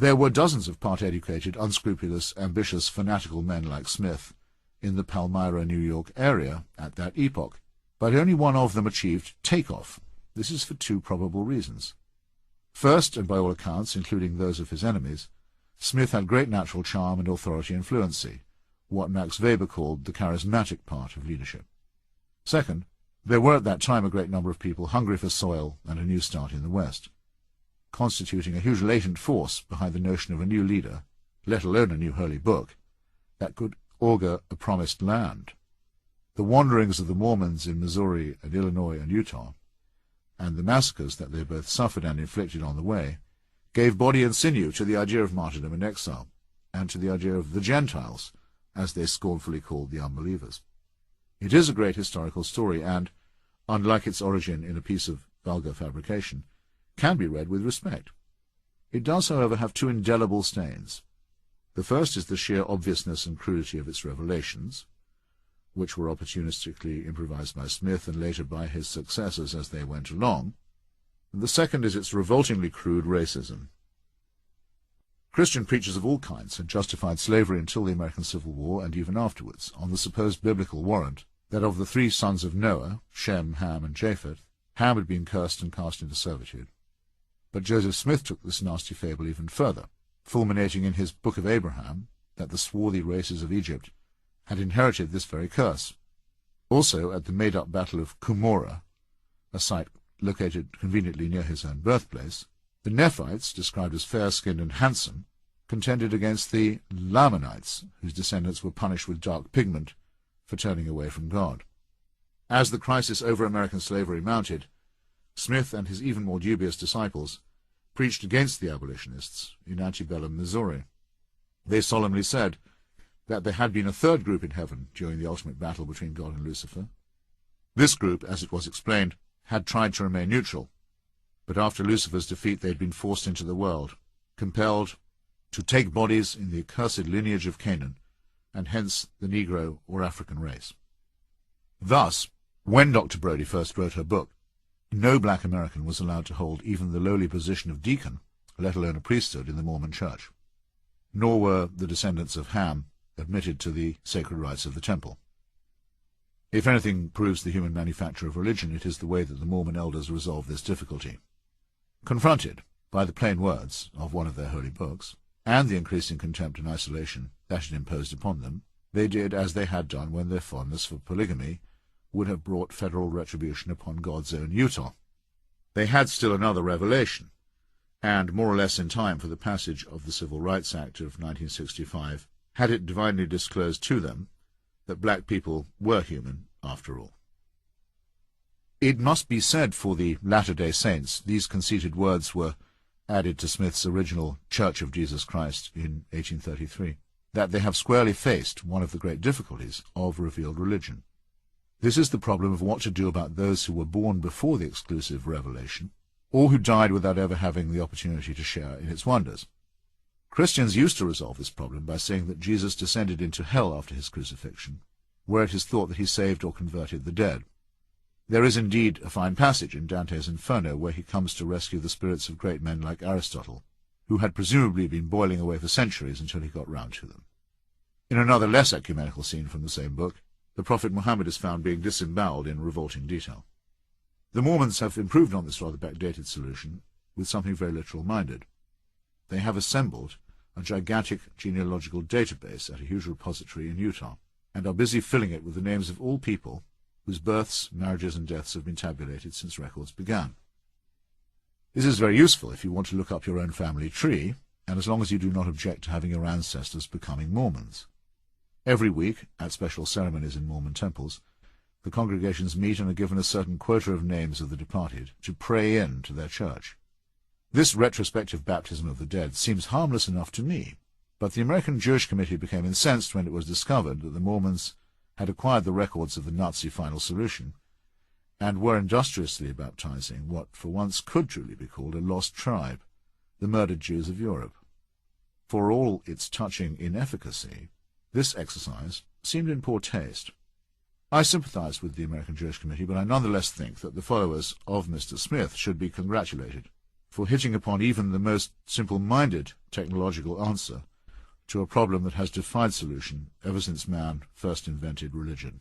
There were dozens of part-educated, unscrupulous, ambitious, fanatical men like Smith in the Palmyra, New York area at that epoch, but only one of them achieved take-off. This is for two probable reasons. First, and by all accounts, including those of his enemies, Smith had great natural charm and authority and fluency, what Max Weber called the charismatic part of leadership. Second, there were at that time a great number of people hungry for soil and a new start in the West, constituting a huge latent force behind the notion of a new leader, let alone a new holy book, that could augur a promised land. The wanderings of the Mormons in Missouri and Illinois and Utah, and the massacres that they both suffered and inflicted on the way, gave body and sinew to the idea of martyrdom and exile, and to the idea of the Gentiles, as they scornfully called the unbelievers. It is a great historical story, and, unlike its origin in a piece of vulgar fabrication, can be read with respect. It does, however, have two indelible stains. The first is the sheer obviousness and crudity of its revelations, which were opportunistically improvised by Smith and later by his successors as they went along. The second is its revoltingly crude racism. Christian preachers of all kinds had justified slavery until the American Civil War and even afterwards on the supposed biblical warrant that of the three sons of Noah, Shem, Ham, and Japheth, Ham had been cursed and cast into servitude. But Joseph Smith took this nasty fable even further, fulminating in his Book of Abraham that the swarthy races of Egypt had inherited this very curse. Also, at the made-up Battle of Cumorah, a site located conveniently near his own birthplace, the Nephites, described as fair-skinned and handsome, contended against the Lamanites, whose descendants were punished with dark pigment for turning away from God. As the crisis over American slavery mounted, Smith and his even more dubious disciples preached against the abolitionists in antebellum Missouri. They solemnly said that there had been a third group in heaven during the ultimate battle between God and Lucifer. This group, as it was explained, had tried to remain neutral, but after Lucifer's defeat they had been forced into the world, compelled to take bodies in the accursed lineage of Canaan, and hence the Negro or African race. Thus, when Dr. Brodie first wrote her book, no black American was allowed to hold even the lowly position of deacon, let alone a priesthood in the Mormon Church. Nor were the descendants of Ham admitted to the sacred rites of the temple. If anything proves the human manufacture of religion, it is the way that the Mormon elders resolved this difficulty. Confronted by the plain words of one of their holy books, and the increasing contempt and isolation that it imposed upon them, they did as they had done when their fondness for polygamy would have brought federal retribution upon God's own Utah. They had still another revelation, and more or less in time for the passage of the Civil Rights Act of 1965, had it divinely disclosed to them that black people were human after all. It must be said for the Latter-day Saints, these conceited words were added to Smith's original Church of Jesus Christ in 1833, that they have squarely faced one of the great difficulties of revealed religion. This is the problem of what to do about those who were born before the exclusive revelation, or who died without ever having the opportunity to share in its wonders. Christians used to resolve this problem by saying that Jesus descended into hell after his crucifixion, where it is thought that he saved or converted the dead. There is indeed a fine passage in Dante's Inferno where he comes to rescue the spirits of great men like Aristotle, who had presumably been boiling away for centuries until he got round to them. In another less ecumenical scene from the same book, the Prophet Muhammad is found being disemboweled in revolting detail. The Mormons have improved on this rather backdated solution with something very literal-minded. They have assembled a gigantic genealogical database at a huge repository in Utah, and are busy filling it with the names of all people whose births, marriages, and deaths have been tabulated since records began. This is very useful if you want to look up your own family tree, and as long as you do not object to having your ancestors becoming Mormons. Every week, at special ceremonies in Mormon temples, the congregations meet and are given a certain quota of names of the departed to pray in to their church. This retrospective baptism of the dead seems harmless enough to me, but the American Jewish Committee became incensed when it was discovered that the Mormons had acquired the records of the Nazi final solution, and were industriously baptizing what for once could truly be called a lost tribe, the murdered Jews of Europe. For all its touching inefficacy, this exercise seemed in poor taste. I sympathized with the American Jewish Committee, but I nonetheless think that the followers of Mr. Smith should be congratulated, for hitting upon even the most simple-minded technological answer to a problem that has defied solution ever since man first invented religion.